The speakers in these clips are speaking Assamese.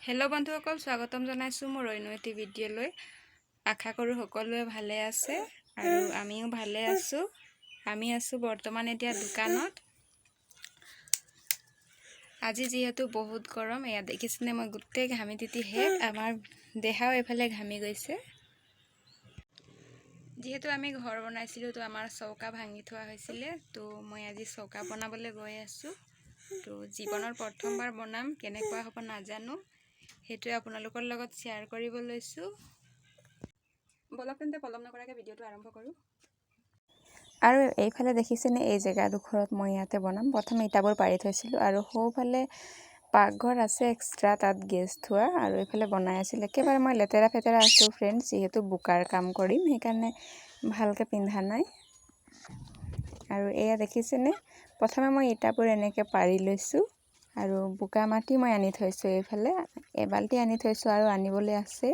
হেল্ল' বন্ধুসকল, স্বাগতম জনাইছোঁ মোৰ অন্য এটি ভিডিঅ'লৈ। আশা কৰোঁ সকলোৱে ভালে আছে আৰু আমিও ভালে আছোঁ। আমি আছোঁ বৰ্তমান এতিয়া দোকানত। আজি যিহেতু বহুত গৰম, এয়া দেখিছেনে মই গোটেই ঘামি তিতি শেষ। আমাৰ দেহাও এইফালে ঘামি গৈছে। যিহেতু আমি ঘৰ বনাইছিলোঁ, তো আমাৰ চৌকা ভাঙি থোৱা হৈছিলে। তো মই আজি চৌকা বনাবলৈ গৈ আছোঁ। তো জীৱনৰ প্ৰথমবাৰ বনাম, কেনেকুৱা হ'ব নাজানো, সেইটোৱে আপোনালোকৰ লগত শ্বেয়াৰ কৰিব লৈছোঁ। বলক তেন্তে পলম নকৰাকৈ ভিডিঅ'টো আৰম্ভ কৰোঁ। আৰু এইফালে দেখিছেনে, এই জেগাডোখৰত মই ইয়াতে বনাম। প্ৰথমে ইটাবোৰ পাৰি থৈছিলোঁ আৰু সৌফালে পাকঘৰ আছে এক্সট্ৰা, তাত গেছ থোৱা। আৰু এইফালে বনাই আছিলোঁ। একেবাৰে মই লেতেৰা ফেতেৰা আছোঁ ফ্ৰেণ্ডছ, যিহেতু বোকাৰ কাম কৰিম, সেইকাৰণে ভালকৈ পিন্ধা নাই। আৰু এয়া দেখিছেনে, প্ৰথমে মই ইটাবোৰ এনেকৈ পাৰি লৈছোঁ আৰু বোকা মাটি মই আনি থৈছোঁ। এইফালে এবাল্টি আনি থৈছোঁ আৰু আনিবলৈ আছে।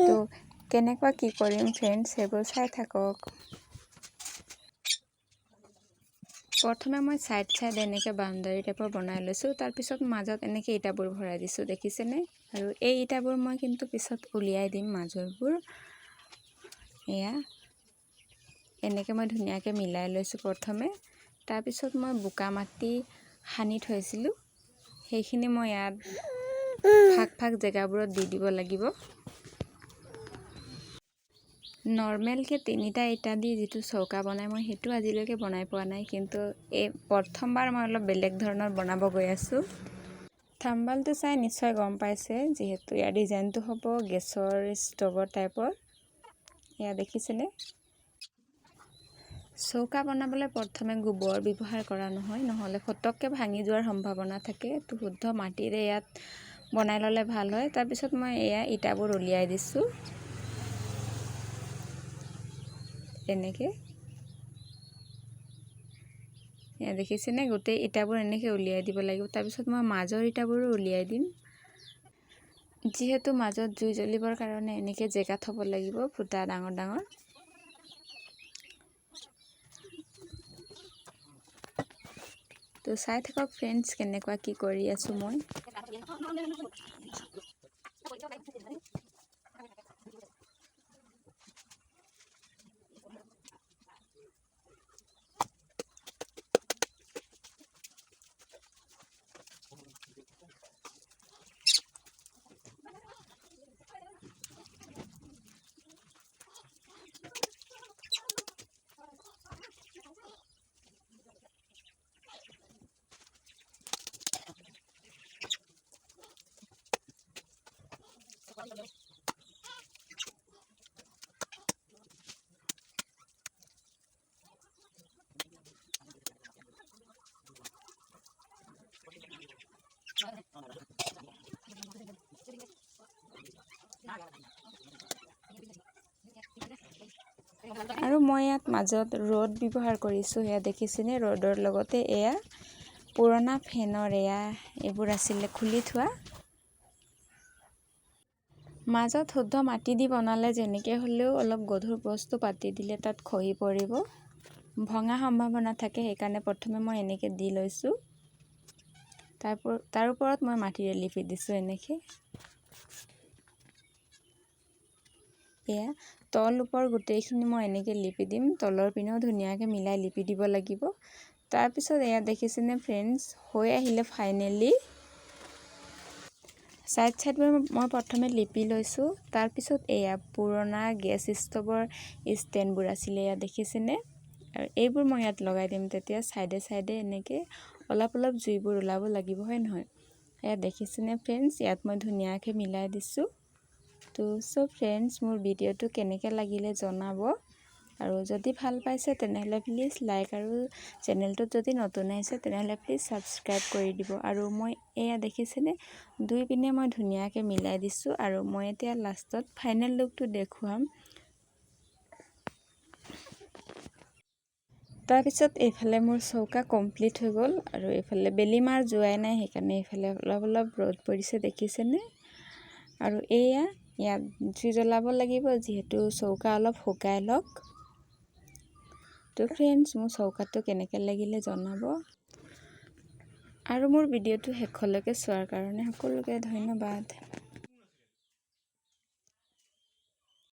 তো কেনেকুৱা কি কৰিম ফ্ৰেণ্ডছ, সেইবোৰ চাই থাকক। প্ৰথমে মই চাইড এনেকৈ বাউণ্ডাৰী টাইপৰ বনাই লৈছোঁ। তাৰপিছত মাজত এনেকৈ ইটাবোৰ ভৰাই দিছোঁ, দেখিছেনে। আৰু এই ইটাবোৰ মই কিন্তু পিছত উলিয়াই দিম মাজৰবোৰ। এয়া এনেকৈ মই ধুনীয়াকৈ মিলাই লৈছোঁ প্ৰথমে। তাৰপিছত মই বোকা মাটি সানি থৈছিলোঁ, সেইখিনি মই ইয়াত ভাগ ভাগ জেগাবোৰত দি দিব লাগিব। নৰ্মেলকৈ 3টা ইটা দি যিটো চৌকা বনাই, মই সেইটো আজিলৈকে বনাই পোৱা নাই। কিন্তু এই প্ৰথমবাৰ মই অলপ বেলেগ ধৰণৰ বনাব গৈ আছোঁ। থাম্বনেইলটো চাই নিশ্চয় গম পাইছে, যিহেতু ইয়াৰ ডিজাইনটো হ'ব গেছৰ ষ্ট'ভৰ টাইপৰ। এয়া দেখিছেনে। চৌকা বনাবলৈ প্ৰথমে গোবৰ ব্যৱহাৰ কৰা নহয়, নহ'লে ফটককৈ ভাঙি যোৱাৰ সম্ভাৱনা থাকে। তো শুদ্ধ মাটিৰে ইয়াত বনাই ল'লে ভাল হয়। তাৰপিছত মই এয়া ইটাবোৰ উলিয়াই দিছোঁ এনেকৈ। এয়া দেখিছেনে, গোটেই ইটাবোৰ এনেকৈ উলিয়াই দিব লাগিব। তাৰপিছত মই মাজৰ ইটাবোৰো উলিয়াই দিম। যিহেতু মাজত জুই জ্বলিবৰ কাৰণে এনেকৈ জেগা থ'ব লাগিব, ফুটা ডাঙৰ ডাঙৰ। তো চাই থাকক ফ্ৰেণ্ডছ, কেনেকুৱা কি কৰি আছোঁ মই। আৰু মই ইয়াত মাজত ৰড ব্যৱহাৰ কৰিছোঁ। সেয়া দেখিছেনে, ৰডৰ লগতে এয়া পুৰণা ফেনৰ এইবোৰ আছিলে খুলি থোৱা। মাজত শুদ্ধ মাটি দি বনালে যেনেকৈ হ'লেও অলপ গধুৰ বস্তু পাতি দিলে তাত খহি পৰিব, ভঙা সম্ভাৱনা থাকে। সেইকাৰণে প্ৰথমে মই এনেকৈ দি লৈছোঁ। তাৰ ওপৰত মই মাটিৰে লিপি দিছোঁ এনেকৈ। এয়া তল ওপৰ গোটেইখিনি মই এনেকৈ লিপি দিম। তলৰ পিনেও ধুনীয়াকৈ মিলাই লিপি দিব লাগিব। তাৰপিছত এয়া দেখিছেনে ফ্ৰেণ্ডছ, হৈ আহিলে ফাইনেলি। চাইডবোৰ মই প্ৰথমে লিপি লৈছোঁ। তাৰপিছত এয়া পুৰণা গেছ ষ্ট'ভৰ ষ্টেণ্ডবোৰ আছিলে, এয়া দেখিছেনে। আৰু এইবোৰ মই ইয়াত লগাই দিম। তেতিয়া চাইডে এনেকৈ অলপ অলপ জুইবোৰ ওলাব লাগিব, হয় নহয়। এয়া দেখিছেনে ফ্ৰেণ্ডছ, ইয়াত মই ধুনীয়াকৈ মিলাই দিছোঁ। তো ফ্ৰেণ্ডছ, মোৰ ভিডিঅ'টো কেনেকৈ লাগিলে জনাব। আৰু যদি ভাল পাইছে তেনেহ'লে প্লিজ লাইক, আৰু চেনেলটোত যদি নতুন আহিছে তেনেহ'লে প্লিজ ছাবস্ক্ৰাইব কৰি দিব। আৰু মই এয়া দেখিছেনে, দুই পিনে মই ধুনীয়াকৈ মিলাই দিছোঁ। আৰু মই এতিয়া লাষ্টত ফাইনেল লুকটো দেখুৱাম। তাৰপিছত এইফালে মোৰ চৌকা কমপ্লিট হৈ গ'ল। আৰু এইফালে বেলি মাৰ যোৱাই নাই, সেইকাৰণে এইফালে অলপ অলপ ৰ'দ পৰিছে, দেখিছেনে। আৰু ইয়াত জুই জ্বলাব লাগিব, যিহেতু চৌকা অলপ শুকাই লওক। তো ফ্ৰেণ্ডছ, মোৰ চৌকাটো কেনেকৈ লাগিলে জনাব। আৰু মোৰ ভিডিঅ'টো শেষলৈকে চোৱাৰ কাৰণে সকলোকে ধন্যবাদ।